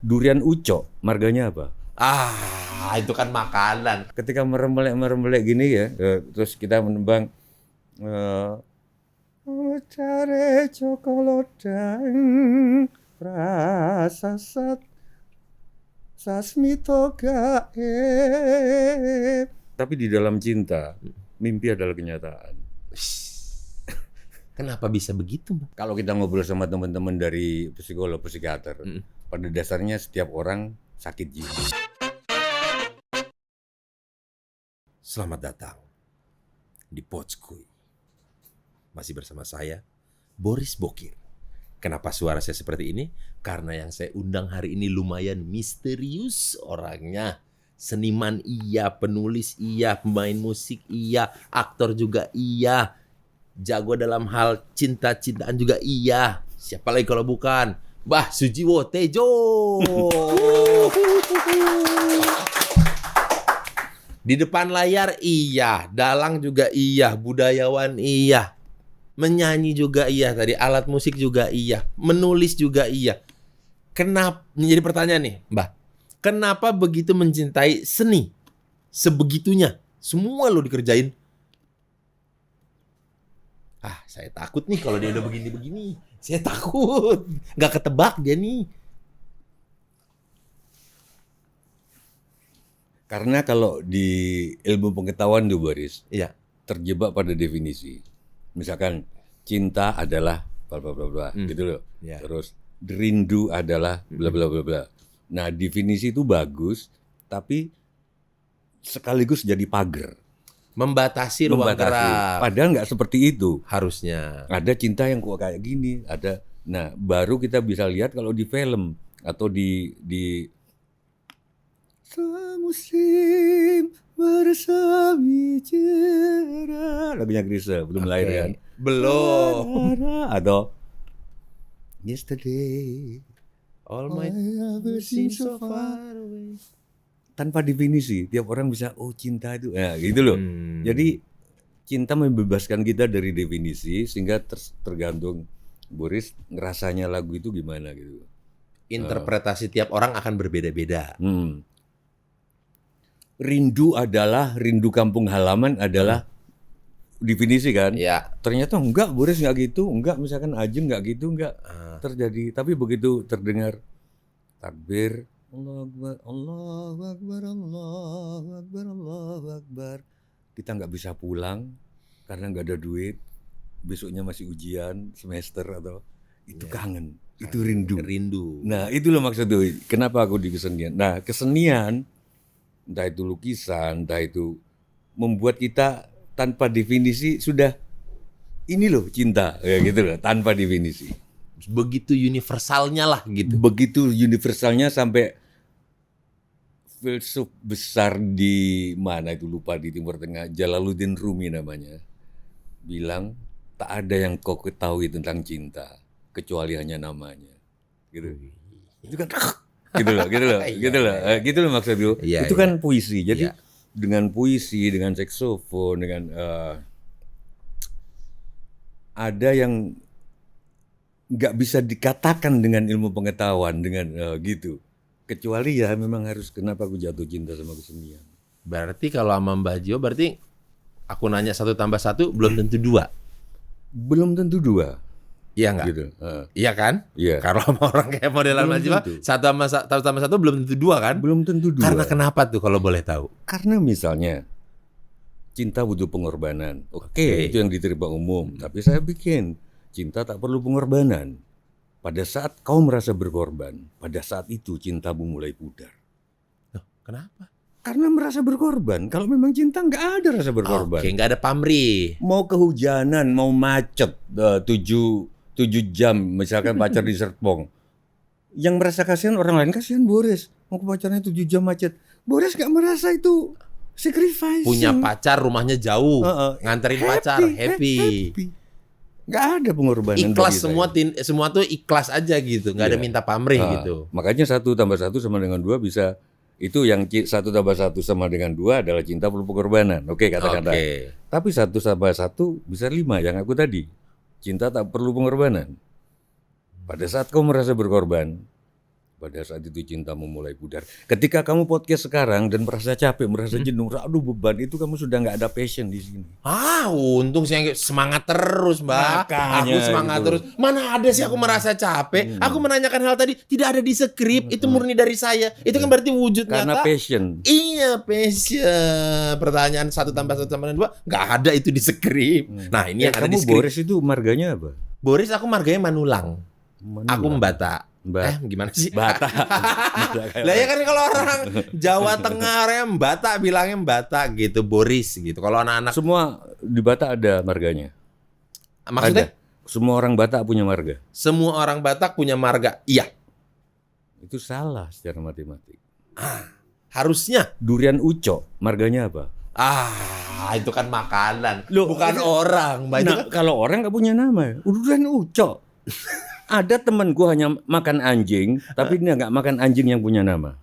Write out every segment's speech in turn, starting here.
Durian uco, marganya apa? Itu kan makanan. Ketika merembelek gini ya, terus kita menembang Care cokolodang prasasat sasmito gaib. Tapi di dalam cinta, mimpi adalah kenyataan. Kenapa bisa begitu, Bang? Kalau kita ngobrol sama teman-teman dari psikolog, psikiater, pada dasarnya setiap orang sakit jiwa. Selamat datang di Podskuy. Masih bersama saya, Boris Bokir. Kenapa suara saya seperti ini? Karena yang saya undang hari ini lumayan misterius orangnya. Seniman iya, penulis iya, pemain musik iya, aktor juga iya. Jago dalam hal cinta-cintaan juga iya. Siapa lagi kalau bukan Mbah Sujiwo Tejo. Di depan layar iya, dalang juga iya, budayawan iya, menyanyi juga iya, tadi alat musik juga iya, menulis juga iya. Kenapa, menjadi pertanyaan nih Mbah, kenapa begitu mencintai seni sebegitunya? Semua lo dikerjain. Saya takut nih kalau dia udah begini-begini. Saya takut, nggak ketebak dia nih. Karena kalau di ilmu pengetahuan tuh Boris, Iya. terjebak pada definisi. Misalkan cinta adalah bla bla bla bla, gitu loh. Ya. Terus rindu adalah bla bla bla bla. Nah, definisi itu bagus, tapi sekaligus jadi pagar. Membatasi ruang gerak. Padahal nggak seperti itu. Harusnya. Ada cinta yang kok kayak gini, ada. Nah, baru kita bisa lihat kalau di film atau di semusim bersemi cerah, lagunya Grisha belum lahir kan? Belum. Atau Yesterday All my ever seem seems so far away. Tanpa definisi, tiap orang bisa cinta itu, nah gitu loh. Jadi cinta membebaskan kita dari definisi sehingga tergantung Boris ngerasanya lagu itu gimana gitu. Interpretasi tiap orang akan berbeda-beda. Rindu kampung halaman adalah definisi kan? Ya. Ternyata enggak, Boris enggak gitu, enggak misalkan Ajeng enggak gitu, enggak terjadi. Tapi begitu terdengar takbir, Allahu Akbar, Allahu Akbar, Allahu Akbar, Allahu Akbar. Kita nggak bisa pulang karena nggak ada duit. Besoknya masih ujian semester atau itu kangen, itu rindu. Nah, itu loh maksud tuh. Kenapa aku di kesenian? Nah, kesenian entah itu lukisan, entah itu membuat kita tanpa definisi sudah ini loh cinta, ya gitu loh, tanpa definisi. Begitu universalnya lah gitu. Begitu universalnya sampai filsuf besar di mana itu lupa di Timur Tengah, Jalaluddin Rumi namanya, bilang tak ada yang kau ketahui tentang cinta kecuali hanya namanya. Gitu. Itu kan gitu loh maksud gue. Itu kan puisi. Jadi dengan puisi, dengan saksofon, dengan ada yang nggak bisa dikatakan dengan ilmu pengetahuan dengan gitu. Kecuali ya memang harus kenapa aku jatuh cinta sama kesenian. Berarti kalau sama Mbah Jo, berarti aku nanya 1 tambah 1 belum tentu 2. Belum tentu 2. Iya nggak? Gitu. Iya kan? Iya. Kalau sama orang kayak modelan Mbah Jo, 1 tambah 1 belum tentu 2 kan? Belum tentu 2. Karena kenapa tuh kalau boleh tahu? Karena misalnya cinta butuh pengorbanan. Oke, itu yang diterima umum. Tapi saya bikin cinta tak perlu pengorbanan. Pada saat kau merasa berkorban, pada saat itu cintamu mulai pudar. Loh, kenapa? Karena merasa berkorban. Kalau memang cinta nggak ada rasa berkorban. Oke, nggak ada pamrih. Mau kehujanan, mau macet 7 jam, misalkan pacar di Serpong. Yang merasa kasihan orang lain, kasihan Boris. Mau ke pacarnya 7 jam macet. Boris nggak merasa itu sacrifice. Punya pacar, rumahnya jauh, nganterin pacar, happy. Nggak ada pengorbanan. Ikhlas semua tuh ikhlas aja gitu, nggak ada minta pamrih gitu. Makanya 1 tambah 1 sama dengan 2 bisa. Itu yang 1 tambah 1 sama dengan 2 adalah cinta perlu pengorbanan. Oke, kata-kata. Tapi 1 tambah 1 bisa 5 yang aku tadi. Cinta tak perlu pengorbanan. Pada saat kau merasa berkorban, Pada saat itu cintamu mulai pudar. Ketika kamu podcast sekarang dan merasa capek, merasa jenuh, aduh beban, itu kamu sudah nggak ada passion di sini. Untung saya semangat terus, Mbak. Makanya Aku semangat gitu. terus. Mana ada sih aku merasa capek? Aku menanyakan hal tadi tidak ada di skrip. Itu murni dari saya. Itu kan berarti wujud Karena nyata. passion. Iya, passion. Pertanyaan 1+1=2 nggak ada itu di skrip. Nah, ini yang ada di Kamu skrip. Boris itu marganya apa? Boris, aku marganya Manulang. Aku Mbata. Mbak. Gimana sih? Bata. Lah ya kan kalau orang Jawa Tengah orangnya Mbata bilangnya Mbata gitu, Boris gitu. Kalau anak-anak Semua di Batak ada marganya. maksudnya Ada. Semua orang Batak punya marga. semua orang Batak punya marga. Iya, Itu salah secara matematik. harusnya. Durian uco, marganya apa? Itu kan makanan, Loh, bukan itu- orang. Mbak. Itu Nah, kan kalau orang nggak punya nama, durian uco. Ada temanku hanya makan anjing, tapi dia nggak makan anjing yang punya nama.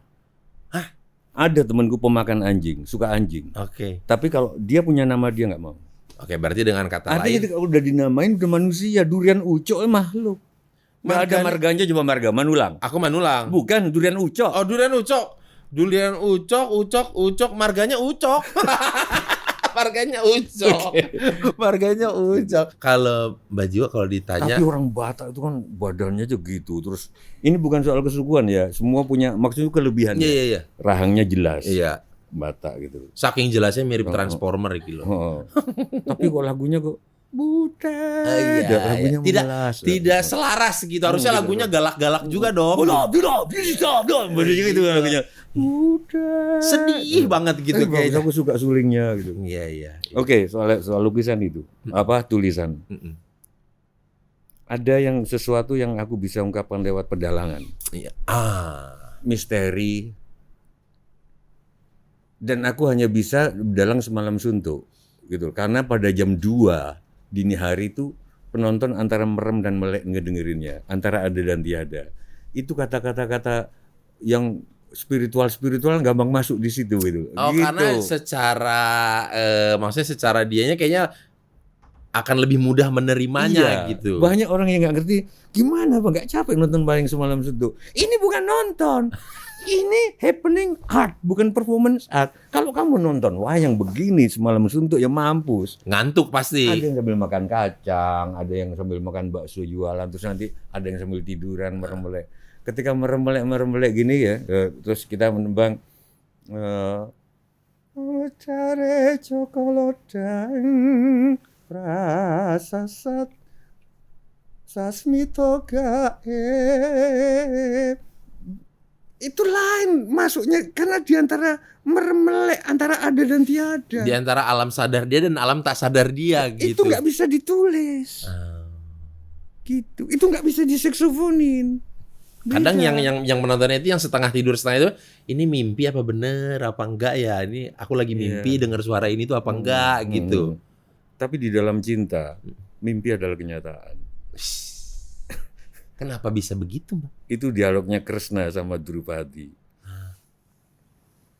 Ada temanku pemakan anjing, suka anjing. Oke. Tapi kalau dia punya nama dia nggak mau. Oke, berarti dengan kata Ada lain yang kalau udah dinamain udah manusia, durian uco makhluk. Nggak ada marganya, cuma marga Manulang. aku Manulang. Bukan durian uco. Oh, durian ucok. Durian ucok, marganya ucok. Marganya ucok. Marganya ucok. Kalau Mbak Jiwa kalau ditanya Tapi orang Batak itu kan badannya aja gitu. Terus ini bukan soal kesukuan ya, semua punya maksudnya kelebihannya. iya. Rahangnya jelas. Iya. Batak gitu. Saking jelasnya mirip Transformer gitu loh. Oh. Tapi kok lagunya kok buta. Iya, Lagunya iya. memelas. Tidak selaras gitu. Harusnya gitu. lagunya galak-galak juga dong. Tidak, badannya gitu lagunya. Buta. Sedih banget gitu Tapi bagus, kayaknya. aku suka sulingnya gitu. Iya. Oke, soal lukisan itu. Apa tulisan? Mm-mm. Ada yang sesuatu yang aku bisa ungkapkan lewat pedalangan. Iya. Misteri. Dan aku hanya bisa dalang semalam suntuk gitu. Karena pada jam 2 dini hari itu penonton antara merem dan melek ngedengerinnya, antara ada dan tiada. Itu kata-kata yang spiritual gampang masuk di situ gitu. Oh, Gitu. karena secara maksudnya secara dianya kayaknya akan lebih mudah menerimanya Iya, gitu. Banyak orang yang nggak ngerti gimana Bang, nggak capek nonton Bayang Semalam Suntuk. Ini bukan nonton. Ini happening art, bukan performance art. Kalau kamu nonton wayang begini Semalam Suntuk ya mampus. Ngantuk pasti. Ada yang sambil makan kacang, ada yang sambil makan bakso jualan, terus nanti ada yang sambil tiduran merem-melek. Ketika merem-melek gini ya, terus kita menembang Care cokolodang prasasat sasmito gae. Itu lain masuknya karena diantara merem-melek antara ada dan tiada. Di antara alam sadar dia dan alam tak sadar dia gitu. Itu nggak bisa ditulis. Gitu. Itu nggak bisa diseksofonin. Kadang Beda. yang menontonnya itu yang setengah tidur setengah itu, ini mimpi apa bener apa enggak ya? Ini aku lagi mimpi dengar suara ini tuh apa enggak gitu. Tapi di dalam cinta, mimpi adalah kenyataan. Kenapa bisa begitu, Mbak? Itu dialognya Kresna sama Drupadi.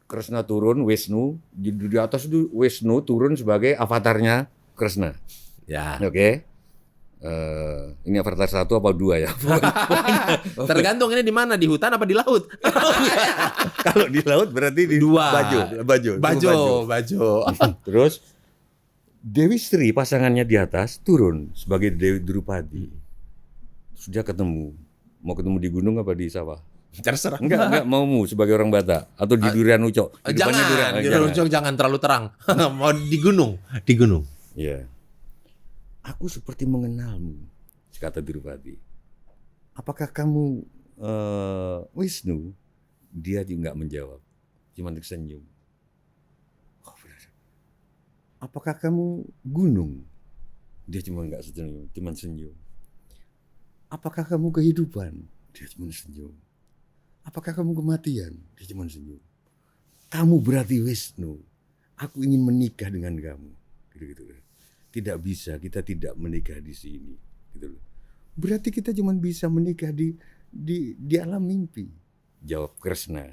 Kresna turun, Wisnu di atas itu Wisnu turun sebagai avatarnya Kresna. Ya. Oke. Ini avatar 1 apa 2 ya? Tergantung ini di mana, di hutan apa di laut? Kalau di laut berarti di Dua. Bajo. Terus Dewi Sri pasangannya di atas turun sebagai Dewi Drupadi. Sudah ketemu. Mau ketemu di gunung apa di sawah? Terserah. Enggak maumu sebagai orang Batak atau di durian ucok. Di depannya Jangan, di Runcok jangan terlalu terang. Mau di gunung. Iya. Aku seperti mengenalmu, kata Drupadi. Apakah kamu Wisnu? Dia juga nggak menjawab, cuma tersenyum. Oh, benar. Apakah kamu gunung? Dia cuma nggak senyum, cuma senyum. Apakah kamu kehidupan? Dia cuma senyum. Apakah kamu kematian? Dia cuma senyum. Kamu berarti Wisnu. Aku ingin menikah dengan kamu. Gitu-gitu. Tidak bisa, kita tidak menikah di sini. Gitu loh. Berarti kita cuma bisa menikah di alam mimpi. Jawab Kresna.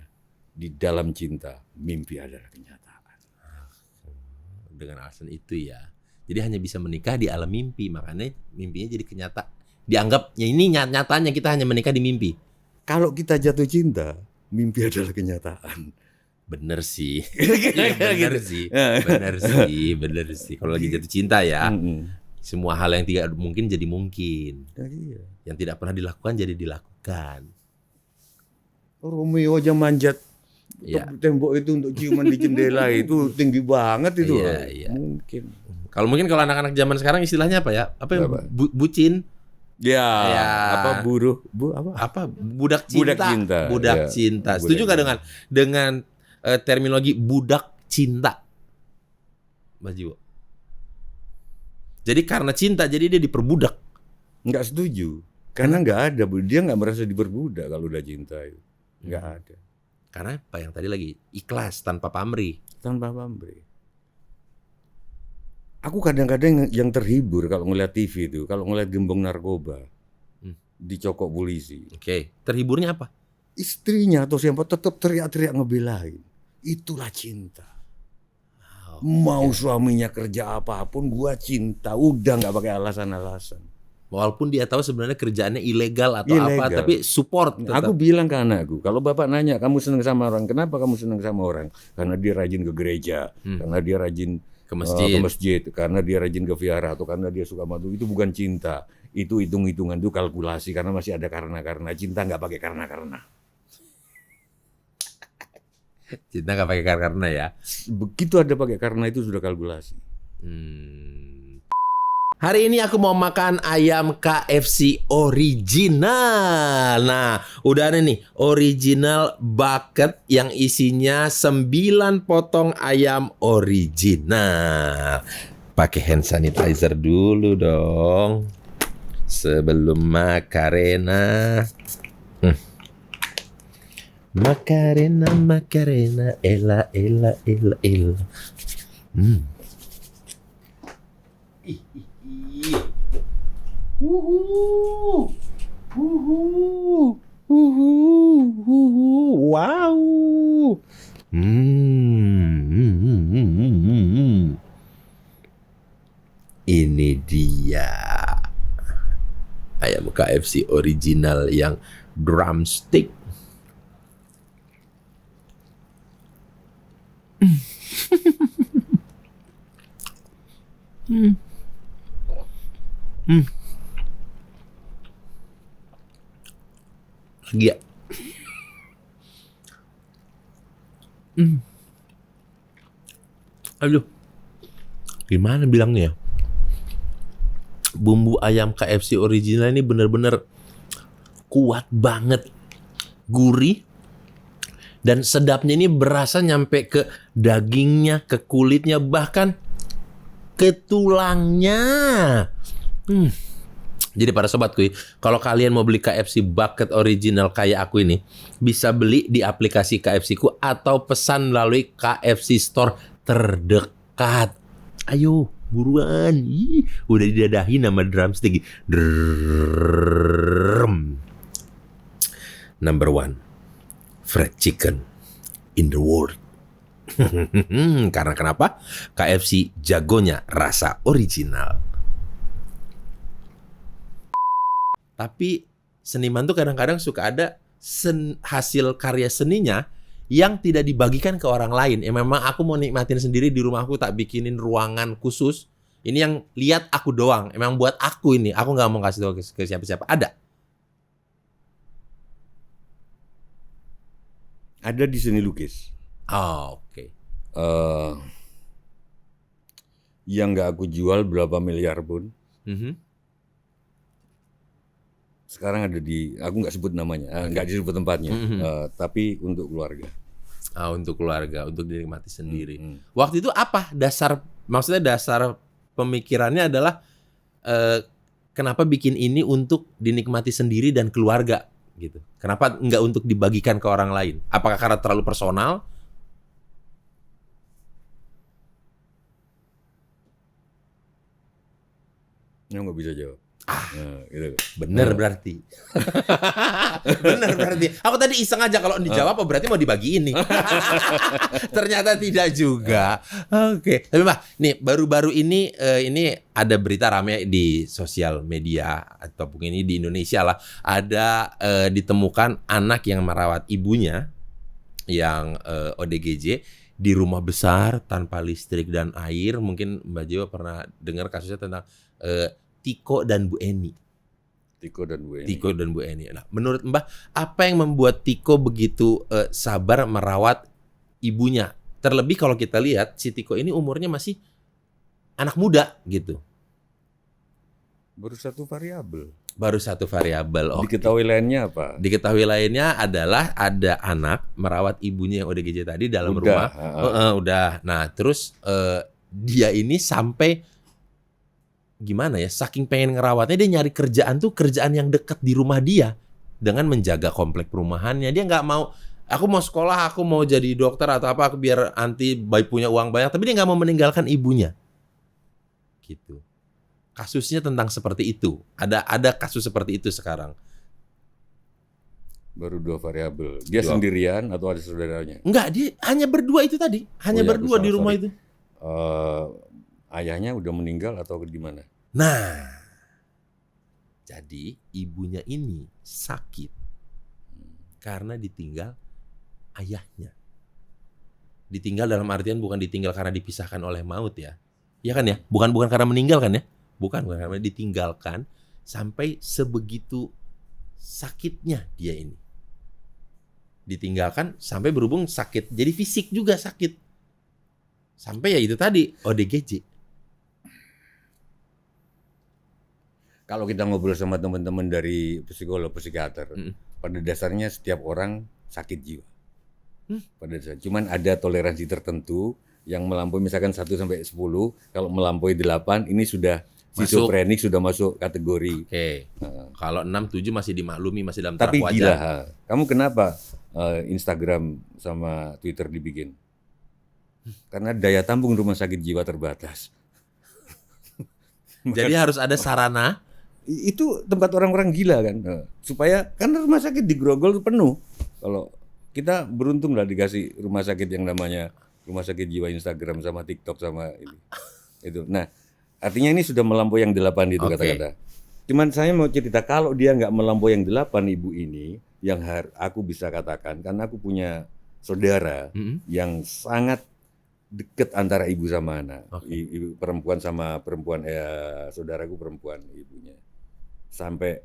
Di dalam cinta, mimpi adalah kenyataan. Dengan alasan itu ya. Jadi hanya bisa menikah di alam mimpi. Makanya mimpinya jadi kenyataan. Dianggapnya ini nyatanya kita hanya menikah di mimpi. Kalau kita jatuh cinta, mimpi adalah kenyataan. Bener sih. Bener sih. Bener sih. Kalau lagi jatuh cinta ya, semua hal yang tidak mungkin jadi mungkin. Iya. Yang tidak pernah dilakukan jadi dilakukan. Romeo aja manjat Iya. tembok itu untuk ciuman di jendela itu tinggi banget itu. Iya. Mungkin. Kalau anak-anak zaman sekarang istilahnya apa ya? Apa yang bucin? Ya, Ya. apa Apa budak cinta? Budak Ya. cinta. Budak Setuju nggak cinta. dengan terminologi budak cinta, Mas Jiwo? Jadi karena cinta, jadi dia diperbudak. Nggak setuju. Karena nggak ada, dia nggak merasa diperbudak kalau udah cinta itu. Nggak ada. Karena apa yang tadi lagi ikhlas tanpa pamrih. Tanpa pamrih. Aku kadang-kadang yang terhibur kalau ngeliat TV itu, kalau ngeliat gembong narkoba dicokok polisi. Oke, terhiburnya apa? Istrinya atau siapa tetap teriak-teriak ngebelain. Itulah cinta. Mau suaminya kerja apapun, gua cinta. Udah nggak pakai alasan-alasan. Walaupun dia tahu sebenarnya kerjaannya ilegal atau apa, tapi support. Tetap. Aku bilang ke anakku, kalau bapak nanya kamu senang sama orang, kenapa kamu senang sama orang? Karena dia rajin ke gereja, karena dia rajin Ke masjid. karena dia rajin ke vihara, atau karena dia suka madu. Itu bukan cinta, itu hitung-hitungan, itu kalkulasi. Karena masih ada karena. Cinta nggak pakai karena. Cinta nggak pakai karena ya. Begitu ada pakai karena itu sudah kalkulasi. Hari ini aku mau makan ayam KFC original. Nah, udah ada nih original bucket yang isinya 9 potong ayam original. Pakai hand sanitizer dulu dong. Sebelum Macarena. Macarena, ela. Wow. Ini dia ayam KFC original yang drumstick. Lagi ya. Aduh, gimana bilangnya? Bumbu ayam KFC original ini bener-bener kuat banget, gurih, dan sedapnya ini berasa nyampe ke dagingnya, ke kulitnya, bahkan ke tulangnya. Jadi para sobatku, kalau kalian mau beli KFC bucket original kayak aku ini, bisa beli di aplikasi KFC ku atau pesan melalui KFC store terdekat. Ayo, buruan. Udah didadahi nama drumstick. Number 1, fried chicken in the world. Karena kenapa? KFC jagonya rasa original. Tapi seniman tuh kadang-kadang suka ada hasil karya seninya yang tidak dibagikan ke orang lain. Memang aku mau nikmatin sendiri di rumahku, tak bikinin ruangan khusus. Ini yang lihat aku doang. Emang buat aku ini. Aku nggak mau kasih tahu ke siapa-siapa. Ada. Ada di seni lukis. Oh, oke. Yang nggak aku jual berapa miliar pun. Sekarang ada di, aku nggak sebut namanya, nggak disebut tempatnya, tapi untuk keluarga. Untuk keluarga, untuk dinikmati sendiri. Waktu itu apa maksudnya dasar pemikirannya adalah kenapa bikin ini untuk dinikmati sendiri dan keluarga gitu? Kenapa nggak untuk dibagikan ke orang lain? Apakah karena terlalu personal? Nggak bisa jawab. Nah, gitu. Bener berarti. Bener berarti. Aku tadi iseng aja kalau dijawab oh berarti mau dibagiin nih. Ternyata tidak juga. Oke. Tapi Mbak, nih baru-baru ini ada berita rame di sosial media ataupun ini di Indonesia lah. Ada ditemukan anak yang merawat ibunya yang ODGJ di rumah besar tanpa listrik dan air. Mungkin Mbak Jewa pernah dengar kasusnya tentang Tiko dan Bu Eni. Tiko dan Bu Eni. Tiko dan Bu Eni. Nah, menurut Mbak, apa yang membuat Tiko begitu sabar merawat ibunya? Terlebih kalau kita lihat si Tiko ini umurnya masih anak muda gitu. Baru satu variabel. Baru satu variabel. Oke. Diketahui lainnya apa? Diketahui lainnya adalah ada anak merawat ibunya yang ODGJ tadi dalam rumah. Udah. Nah, terus dia ini sampai gimana ya, saking pengen ngerawatnya dia nyari kerjaan yang dekat di rumah dia dengan menjaga komplek perumahannya. Dia nggak mau, aku mau sekolah, aku mau jadi dokter atau apa, aku biar nanti baik punya uang banyak, tapi dia nggak mau meninggalkan ibunya. Gitu. Kasusnya tentang seperti itu. Ada kasus seperti itu sekarang. Baru 2 variabel. Dia sendirian atau ada saudaranya? Enggak, dia hanya berdua itu tadi. Hanya berdua di rumah itu. Ayahnya udah meninggal atau gimana? Nah, jadi ibunya ini sakit karena ditinggal ayahnya. Ditinggal dalam artian bukan ditinggal karena dipisahkan oleh maut ya. Iya kan ya? Bukan karena meninggal kan ya? Bukan karena ditinggalkan sampai sebegitu sakitnya dia ini. Ditinggalkan sampai berhubung sakit. Jadi fisik juga sakit. Sampai ya itu tadi ODGJ. Kalau kita ngobrol sama teman-teman dari psikolog, psikiater, pada dasarnya setiap orang sakit jiwa. Pada dasarnya. Cuman ada toleransi tertentu yang melampaui misalkan 1 sampai 10, kalau melampaui 8 ini sudah skizofrenik, sudah masuk kategori. Oke. Kalau 6, 7 masih dimaklumi, masih dalam taraf Tapi wajar. gila, kamu kenapa Instagram sama Twitter dibikin? Karena daya tampung rumah sakit jiwa terbatas. Jadi harus ada sarana. Itu tempat orang-orang gila kan, supaya karena rumah sakit di Grogol penuh. Kalau kita beruntung lah dikasih rumah sakit yang namanya rumah sakit jiwa Instagram sama TikTok sama ini. Itu. Nah, artinya ini sudah melampaui yang 8 itu kata-kata. Cuman saya mau cerita kalau dia nggak melampaui yang 8 ibu ini, yang aku bisa katakan karena aku punya saudara yang sangat deket antara ibu sama anak, ibu perempuan sama perempuan, saudaraku perempuan ibunya. Sampai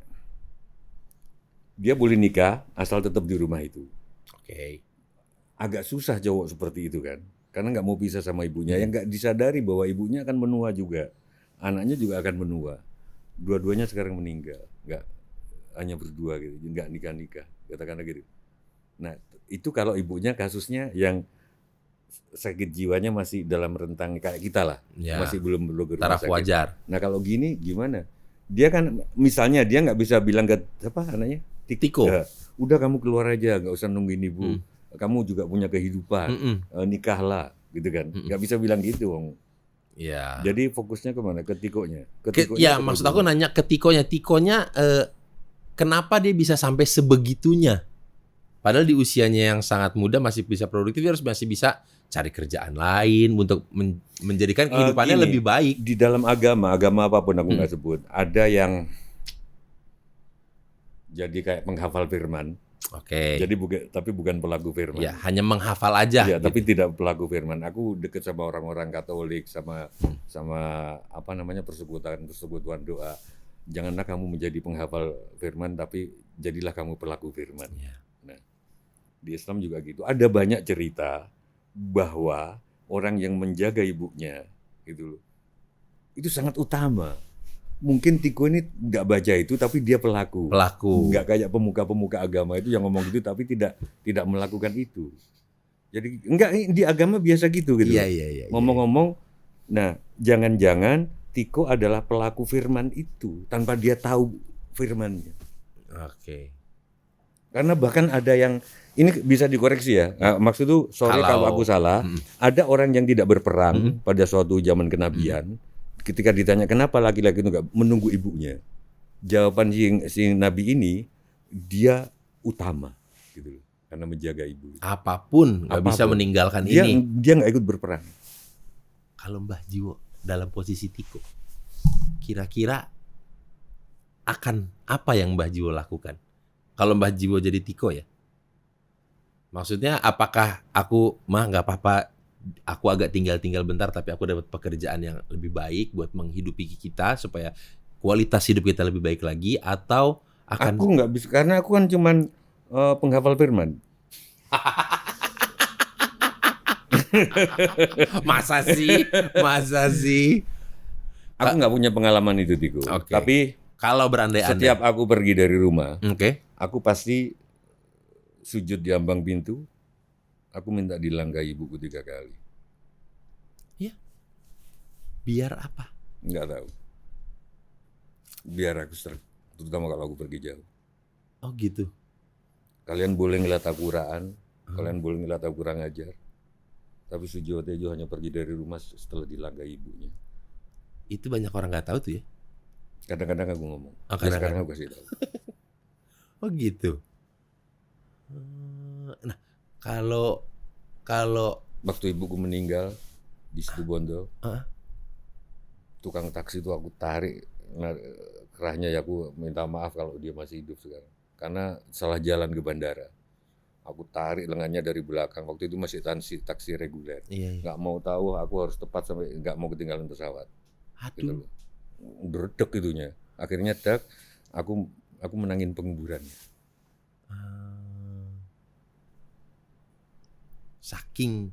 dia boleh nikah asal tetap di rumah itu. Agak susah cowok seperti itu kan, karena nggak mau pisah sama ibunya, yang nggak disadari bahwa ibunya akan menua juga, anaknya juga akan menua. Dua-duanya sekarang meninggal, nggak hanya berdua gitu, nggak nikah-nikah, katakanlah gitu. Nah itu kalau ibunya kasusnya yang sakit jiwanya masih dalam rentang kayak kita lah, masih belum ke rumah sakit. Wajar. Nah kalau gini gimana? Dia kan misalnya dia nggak bisa bilang ke apa anaknya Tiko, udah kamu keluar aja, nggak usah nungguin ibu. Kamu juga punya kehidupan, nikahlah, gitu kan? Nggak bisa bilang gitu, Wong. Ya. Jadi fokusnya kemana? Ke Tikonya. Ya maksud aku nanya ke Tikonya. Tikonya kenapa dia bisa sampai sebegitunya? Padahal di usianya yang sangat muda masih bisa produktif, dia harus masih bisa cari kerjaan lain untuk menjadikan kehidupannya lebih baik. Di dalam agama apapun aku nggak sebut, ada yang jadi kayak penghafal firman. Jadi bukan pelaku firman. Ya, hanya menghafal aja. Ya, gitu. Tapi tidak pelaku firman. Aku dekat sama orang-orang Katolik, sama apa namanya persekutuan doa. Janganlah kamu menjadi penghafal firman, tapi jadilah kamu pelaku firman. Ya. Nah, di Islam juga gitu. Ada banyak cerita bahwa orang yang menjaga ibunya gitu loh, itu sangat utama. Mungkin Tiko ini nggak baca itu, tapi dia pelaku. Nggak kayak pemuka-pemuka agama itu yang ngomong gitu, tapi tidak melakukan itu. Jadi enggak, di agama biasa gitu. Iya. Ngomong-ngomong, nah jangan-jangan Tiko adalah pelaku firman itu tanpa dia tahu firmannya. Karena bahkan ada yang ini bisa dikoreksi ya. Maksud itu kalau aku salah, ada orang yang tidak berperang pada suatu zaman kenabian. Ketika ditanya kenapa laki-laki itu nggak menunggu ibunya, jawaban si Nabi ini dia utama gitu loh, karena menjaga ibu. Apapun nggak bisa Apapun. meninggalkan Dia ini. nggak ikut berperang. Kalau Mbah Jiwo dalam posisi Tiko, kira-kira akan apa yang Mbah Jiwo lakukan? Kalau Mbah Jiwo jadi Tiko ya, maksudnya apakah aku mah nggak apa-apa, aku agak tinggal bentar tapi aku dapat pekerjaan yang lebih baik buat menghidupi kita supaya kualitas hidup kita lebih baik lagi, atau akan Aku nggak bisa karena aku kan cuman penghafal firman. masa sih? Aku nggak punya pengalaman itu, Tiko. Oke. Tapi Kalau berandai-andai, setiap aku pergi dari rumah, oke, aku pasti sujud di ambang pintu. Aku minta dilangkahi ibuku 3 kali. biar apa? Nggak tahu. Biar aku terutama kalau aku pergi jauh. Oh gitu. Kalian boleh ngeliat aku Quran, kalian boleh ngeliat aku kurang ajar. Tapi Sujiwo Tejo hanya pergi dari rumah setelah dilangkahi ibunya. Itu banyak orang nggak tahu tuh ya. Kadang-kadang aku ngomong. Oh, Ya, sekarang kadang-kadang. aku kasih tahu. Oh gitu. Nah, kalau Waktu ibuku meninggal di situ Bondo, Ah. tukang taksi itu aku tarik kerahnya, ya aku minta maaf kalau dia masih hidup sekarang. Karena salah jalan ke bandara. Aku tarik lengannya dari belakang. Waktu itu masih taksi reguler. iya. Nggak mau tahu, aku harus tepat sampai nggak mau ketinggalan pesawat. Gitu Aduh. loh. Dredeg itunya. Akhirnya aku menangin penguburannya. Saking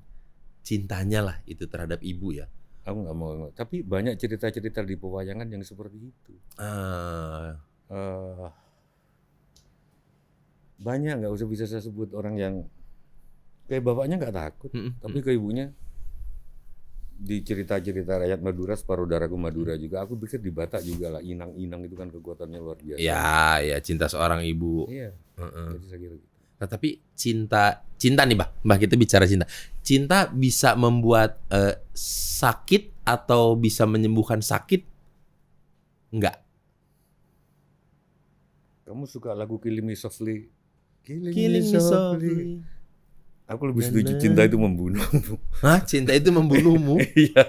cintanya lah itu terhadap ibu ya. Aku nggak mau. Tapi banyak cerita-cerita di pewayangan yang seperti itu. Banyak, nggak usah bisa saya sebut orang yang kayak bapaknya nggak takut, tapi ke ibunya di cerita-cerita rakyat Madura, separuh darahku Madura juga. Aku pikir di Batak juga lah, inang-inang itu kan kekuatannya luar biasa. Ya cinta seorang ibu. Iya. Jadi saya kira gitu. Nah, tapi cinta nih, Mbah kita bicara cinta. Cinta bisa membuat sakit atau bisa menyembuhkan sakit? Enggak. Kamu suka lagu Killing Me Softly? Killing me softly. Aku lebih setuju cinta itu membunuhmu. Hah? Cinta itu membunuhmu? Iya.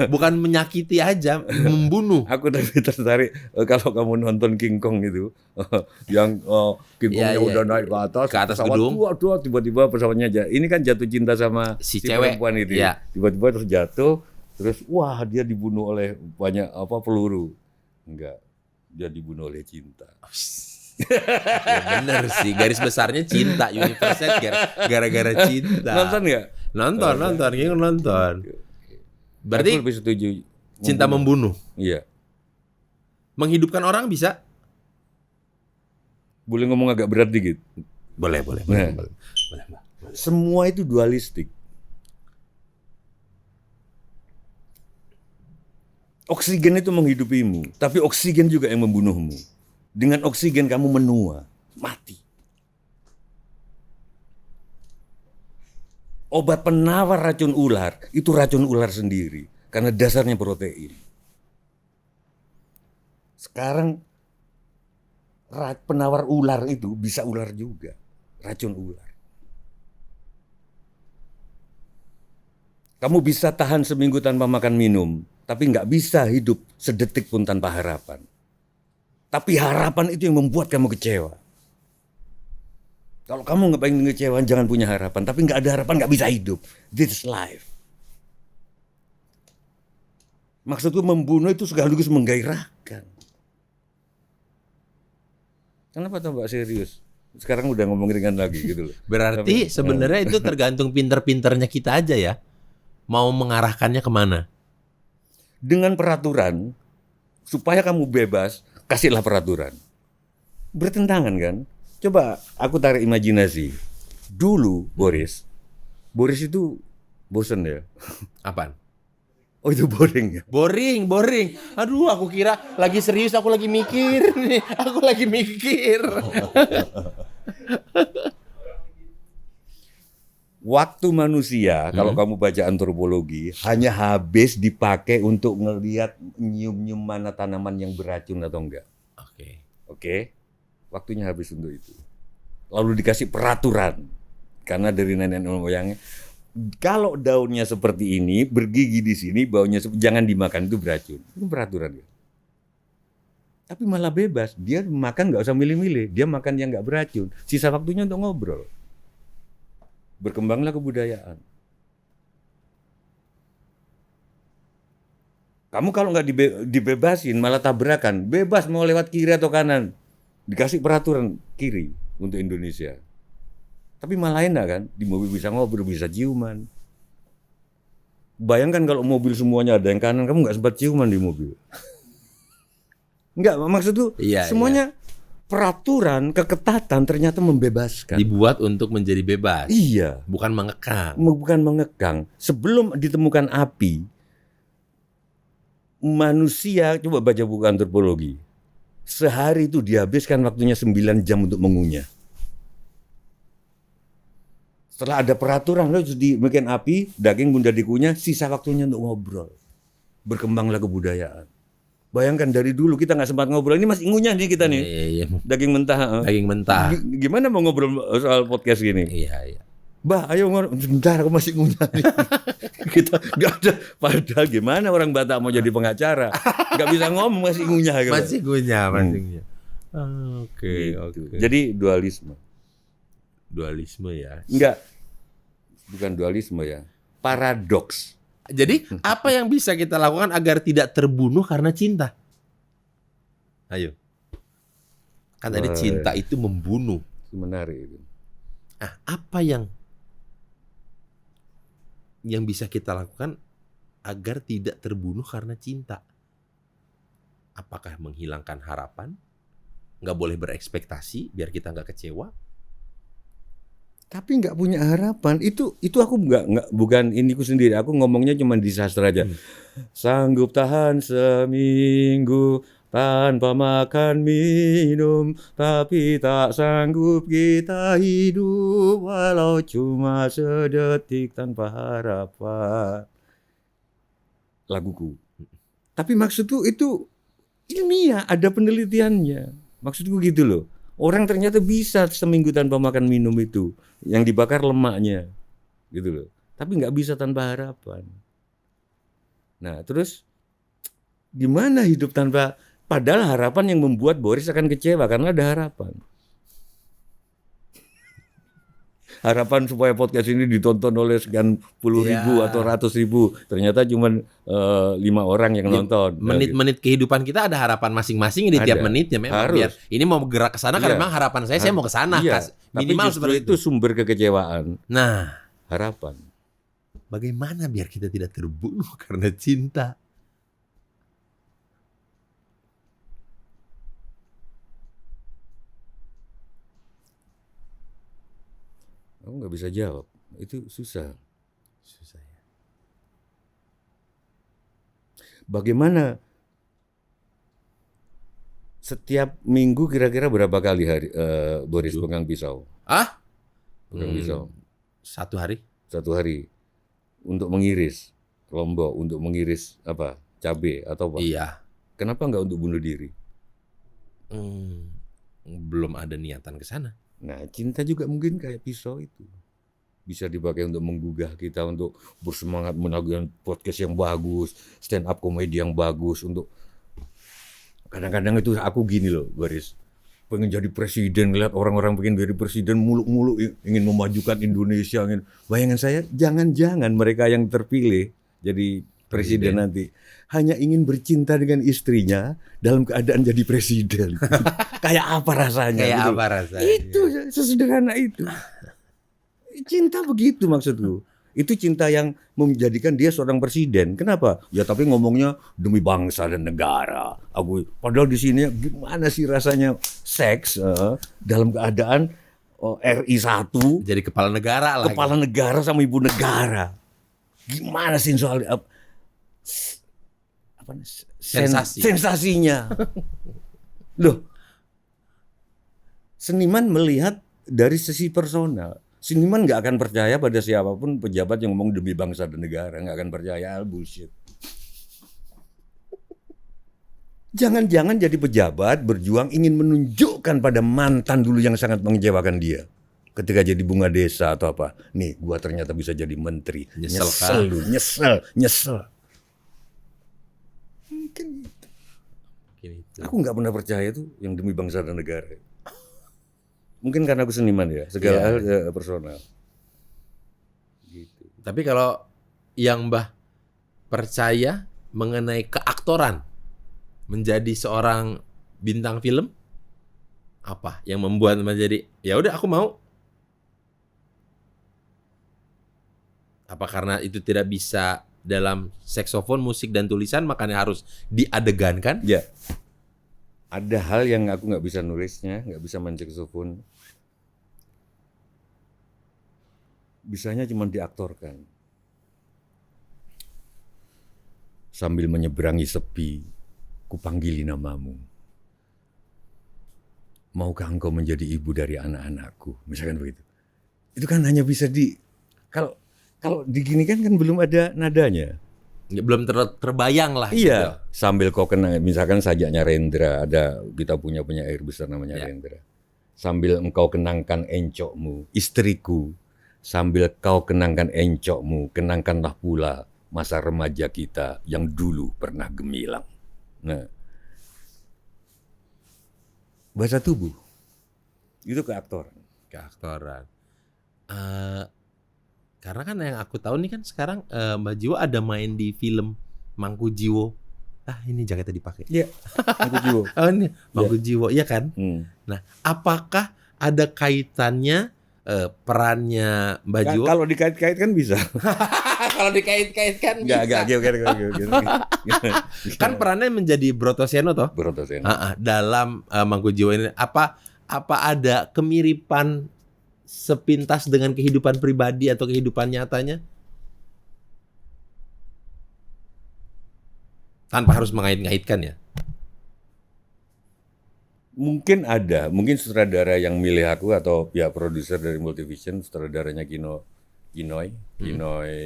Bukan menyakiti aja, membunuh. Aku lebih tertarik kalau kamu nonton King Kong itu, yang King Kongnya udah naik ke atas pesawat, gedung. Waduh, tiba-tiba pesawatnya ini kan jatuh cinta sama Si cewek. perempuan itu. Iya. Tiba-tiba terus jatuh, terus wah dia dibunuh oleh banyak peluru. Enggak, dia dibunuh oleh cinta. Ya bener sih, garis besarnya cinta, universe gara-gara cinta. Nonton nggak? Nonton. Berarti aku lebih setuju cinta membunuh. Iya. Menghidupkan orang bisa? Boleh ngomong agak berat dikit? Boleh. Nah, semua itu dualistik. Oksigen itu menghidupimu, tapi oksigen juga yang membunuhmu. Dengan oksigen kamu menua, mati. Obat penawar racun ular, itu racun ular sendiri. Karena dasarnya protein. Sekarang penawar ular itu bisa ular juga. Racun ular. Kamu bisa tahan seminggu tanpa makan minum, tapi nggak bisa hidup sedetik pun tanpa harapan. Tapi harapan itu yang membuat kamu kecewa. Kalau kamu nggak pengen kecewa, jangan punya harapan. Tapi nggak ada harapan, nggak bisa hidup. This is life. Maksudku membunuh itu sekaligus menggairahkan. Kenapa tuh Mbak serius? Sekarang udah ngomong ringan lagi gitu loh. Berarti sebenarnya itu tergantung pinter-pinternya kita aja ya. Mau mengarahkannya kemana? Dengan peraturan, supaya kamu bebas, kasihlah peraturan. Bertentangan kan? Coba aku tarik imajinasi. Dulu Boris itu bosen ya? Apaan? Oh itu boring ya? Boring. Aduh, aku kira lagi serius, aku lagi mikir nih. Aku lagi mikir. Waktu manusia, kalau kamu baca antropologi, hanya habis dipakai untuk ngelihat nyium-nyium mana tanaman yang beracun atau enggak. Oke. Oke, waktunya habis untuk itu. Lalu dikasih peraturan. Karena dari nenek moyangnya, kalau daunnya seperti ini, bergigi di sini, baunya jangan dimakan, itu beracun. Itu peraturan. Tapi malah bebas, dia makan nggak usah milih-milih, dia makan yang nggak beracun. Sisa waktunya untuk ngobrol. Berkembanglah kebudayaan. Kamu kalau nggak dibebasin malah tabrakan, bebas mau lewat kiri atau kanan, dikasih peraturan kiri untuk Indonesia. Tapi malah enak kan, di mobil bisa ngobrol, bisa ciuman. Bayangkan kalau mobil semuanya ada yang kanan, kamu nggak sempat ciuman di mobil. Enggak, maksud tuh semuanya peraturan, keketatan ternyata membebaskan. Dibuat untuk menjadi bebas. Iya. Bukan mengekang. Bukan mengekang. Sebelum ditemukan api, manusia, coba baca buku antropologi, sehari itu dihabiskan waktunya 9 jam untuk mengunyah. Setelah ada peraturan, lo dibikin api, daging bunda dikunyah, sisa waktunya untuk ngobrol. Berkembanglah kebudayaan. Bayangkan dari dulu kita nggak sempat ngobrol, ini masih ngunyah nih kita nih. Iya. Daging mentah. Daging mentah. Gimana mau ngobrol soal podcast gini? Iya. Bah, ayo ngobrol. Sebentar, aku masih ngunyah nih. Kita nggak ada. Padahal gimana orang Batak mau jadi pengacara? Nggak bisa ngomong, masih ngunyah. Gitu. Masih ngunyah. Oke. Jadi dualisme. Dualisme ya. Enggak. Bukan dualisme ya. Paradoks. Jadi apa yang bisa kita lakukan agar tidak terbunuh karena cinta? Ayo. Kan tadi cinta itu membunuh. Menarik itu. Nah, apa yang bisa kita lakukan agar tidak terbunuh karena cinta? Apakah menghilangkan harapan? Nggak boleh berekspektasi biar kita nggak kecewa? Tapi nggak punya harapan, itu aku nggak bukan iniku sendiri, aku ngomongnya cuma di sastra aja. Sanggup tahan seminggu tanpa makan minum, tapi tak sanggup kita hidup walau cuma sedetik tanpa harapan. Laguku. Tapi maksudku itu ilmiah, ada penelitiannya. Maksudku gitu loh. Orang ternyata bisa seminggu tanpa makan minum itu, yang dibakar lemaknya, gitu loh. Tapi nggak bisa tanpa harapan. Nah, terus gimana hidup tanpa? Padahal harapan yang membuat Boris akan kecewa karena ada harapan. Harapan supaya podcast ini ditonton oleh sekian puluh ribu atau ratus ribu, ternyata cuma 5 orang yang nonton. Menit-menit kehidupan kita ada harapan masing-masing di tiap menitnya memang. Harus. Biar ini mau gerak ke sana karena memang harapan saya mau ke sana. Minimal seperti itu sumber kekecewaan. Nah, harapan. Bagaimana biar kita tidak terbunuh karena cinta? Aku nggak bisa jawab, itu susah. Susah ya. Bagaimana setiap minggu kira-kira berapa kali Boris pegang pisau? Pegang pisau. 1 hari. 1 hari untuk mengiris lombok, untuk mengiris apa? Cabai atau apa? Iya. Kenapa nggak untuk bunuh diri? Belum ada niatan ke sana. Nah, cinta juga mungkin kayak pisau itu. Bisa dipakai untuk menggugah kita, untuk bersemangat menagihan podcast yang bagus, stand up komedi yang bagus, untuk kadang-kadang itu aku gini loh, Boris. Pengen jadi presiden, ngeliat orang-orang pengen jadi presiden, muluk-muluk ingin memajukan Indonesia. Bayangan saya, jangan-jangan mereka yang terpilih jadi presiden nanti hanya ingin bercinta dengan istrinya dalam keadaan jadi presiden. Kayak apa rasanya? Kayak gitu. apa rasanya? Itu sesederhana itu. Cinta begitu maksudku. Itu cinta yang menjadikan dia seorang presiden. Kenapa? Ya tapi ngomongnya demi bangsa dan negara. Padahal di sini gimana sih rasanya seks dalam keadaan RI 1 jadi kepala negara lah. Kepala negara sama ibu negara. Gimana sih soal sensasinya? Loh. Seniman melihat dari sisi personal. Seniman nggak akan percaya pada siapapun pejabat yang ngomong demi bangsa dan negara, nggak akan percaya, bullshit. Jangan-jangan jadi pejabat berjuang ingin menunjukkan pada mantan dulu yang sangat mengecewakan dia. Ketika jadi bunga desa atau apa. Nih, gua ternyata bisa jadi menteri. Nyesel Lu, nyesel. Mungkin itu. Gitu. Aku nggak pernah percaya tuh yang demi bangsa dan negara. Mungkin karena aku seniman ya, segala hal personal. Gitu. Tapi kalau yang Mbah percaya mengenai keaktoran, menjadi seorang bintang film, apa yang membuat menjadi ya udah aku mau? Apa karena itu tidak bisa dalam saksofon, musik dan tulisan makanya harus diadegankan? Ya, ada hal yang aku nggak bisa nulisnya, nggak bisa main saksofon. Bisanya cuma diaktorkan. Sambil menyeberangi sepi, kupanggili namamu. Maukah engkau menjadi ibu dari anak-anakku? Misalkan begitu. Itu kan hanya bisa kalau diginikan kan belum ada nadanya. Ya, belum terbayang lah. Iya, sambil kau kenang, misalkan sajaknya Rendra, kita punya air besar namanya Rendra. Sambil engkau kenangkan encokmu, istriku, sambil kau kenangkan encokmu, kenangkanlah pula masa remaja kita yang dulu pernah gemilang. Nah, bahasa tubuh itu keaktoran. Karena kan yang aku tahu nih kan sekarang Mbak Jiwo ada main di film Mangku Jiwo. Ini jaketnya dipakai. Iya, Mangku Jiwo. Oh ini Mangku Jiwo, iya kan? Nah, apakah ada kaitannya perannya Mbak Jiwo? Kalau dikait-kaitkan bisa. Kalau dikait-kaitkan bisa. Kan perannya menjadi Brotoseno toh? Brotoseno. Dalam Mangku Jiwo ini apa ada kemiripan sepintas dengan kehidupan pribadi atau kehidupan nyatanya? Tanpa harus mengait-ngaitkan ya? Mungkin ada, mungkin sutradara yang milih aku atau pihak produser dari Multivision, sutradaranya Kinoy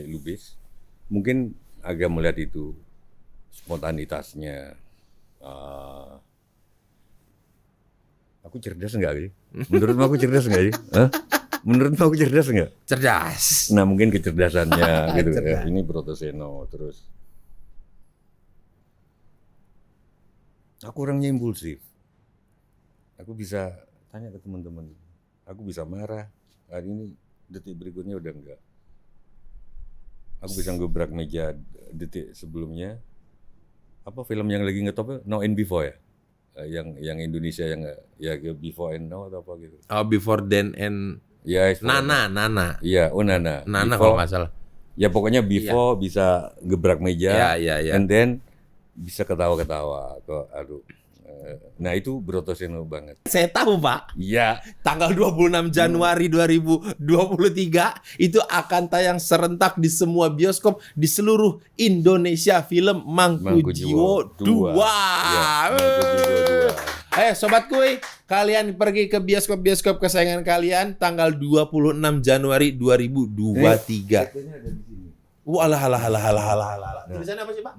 Lubis, mungkin agak melihat itu spontanitasnya. Aku cerdas enggak sih? Menurutmu aku cerdas enggak sih? Menurutmu aku cerdas enggak? Cerdas. Nah mungkin kecerdasannya gitu. Cerdas. Ini Brotoseno terus. Aku orangnya impulsif. Aku bisa tanya ke teman-teman. Aku bisa marah. Hari ini detik berikutnya udah enggak. Aku bisa ngebrak meja detik sebelumnya. Apa film yang lagi ngetop? Now and Before ya? Yang Indonesia yang ya Before and Now atau apa gitu. Oh, Before Then and ya, Nana. Iya, Nana. Nana Before, kalau nggak salah. Ya pokoknya Before bisa gebrak meja. Iya. And then bisa ketawa-ketawa. Aduh. Nah itu Brotoseno banget. Saya tahu Pak. Iya. Tanggal 26 Januari 2023 itu akan tayang serentak di semua bioskop di seluruh Indonesia, film Mangku Jiwo 2. Ya, Mangku Jiwo 2. Ayo Sobat Kuy, kalian pergi ke bioskop-bioskop kesayangan kalian tanggal 26 Januari 2023. Walah. Tulisannya apa sih Pak?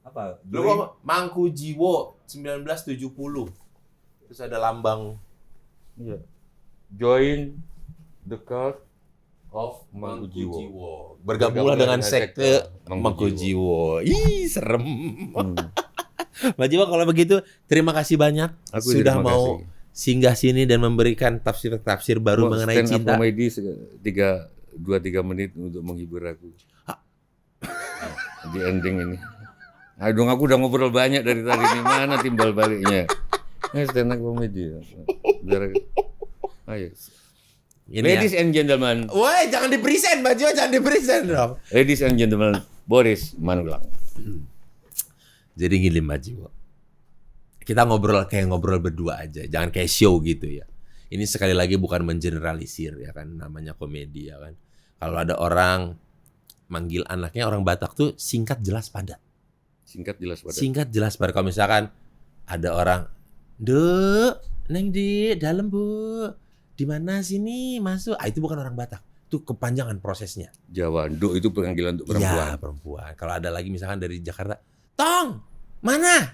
Apa? Logo Mangku Jiwo 1970. Terus ada lambang Join the cult of Mangku Jiwo. Bergabunglah dengan sekte Mangku Jiwo. Ih, serem. Mbak Jiwo kalau begitu terima kasih banyak sudah mau singgah sini dan memberikan tafsir-tafsir baru mengenai cinta. Komedi 2-3 menit untuk menghibur aku. Di ending ini. Aduh, aku udah ngobrol banyak dari tadi nih. Mana timbal baliknya? Stand up comedy. Ayo. Ladies and gentlemen. Woi, jangan di-present, Mbak Jiwo, jangan di-present dong. Ladies and gentlemen, Boris Manulang. Jadi gini Mbak Jiwo. Kita ngobrol berdua aja, jangan kayak show gitu ya. Ini sekali lagi bukan mengeneralisir ya kan, namanya komedi ya kan. Kalau ada orang manggil anaknya orang Batak tuh singkat jelas padat. Singkat jelas padat. Kalau misalkan ada orang, "Dek, Neng di dalam Bu. Di mana sini masuk?" Itu bukan orang Batak. Itu kepanjangan prosesnya. Jawa, Duk itu panggilan untuk perempuan. Iya, perempuan. Kalau ada lagi misalkan dari Jakarta, "Tong, mana?"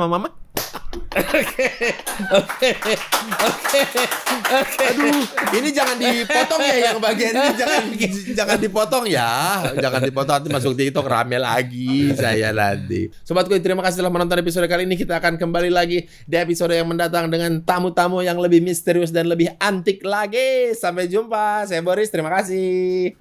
sama Mama? Oke. Aduh, ini jangan dipotong ya yang bagian ini jangan dipotong ya. Jangan dipotong, nanti masuk TikTok rame lagi saya nanti. Sobat Kuy, terima kasih telah menonton episode kali ini. Kita akan kembali lagi di episode yang mendatang dengan tamu-tamu yang lebih misterius dan lebih antik lagi. Sampai jumpa. Saya Boris, terima kasih.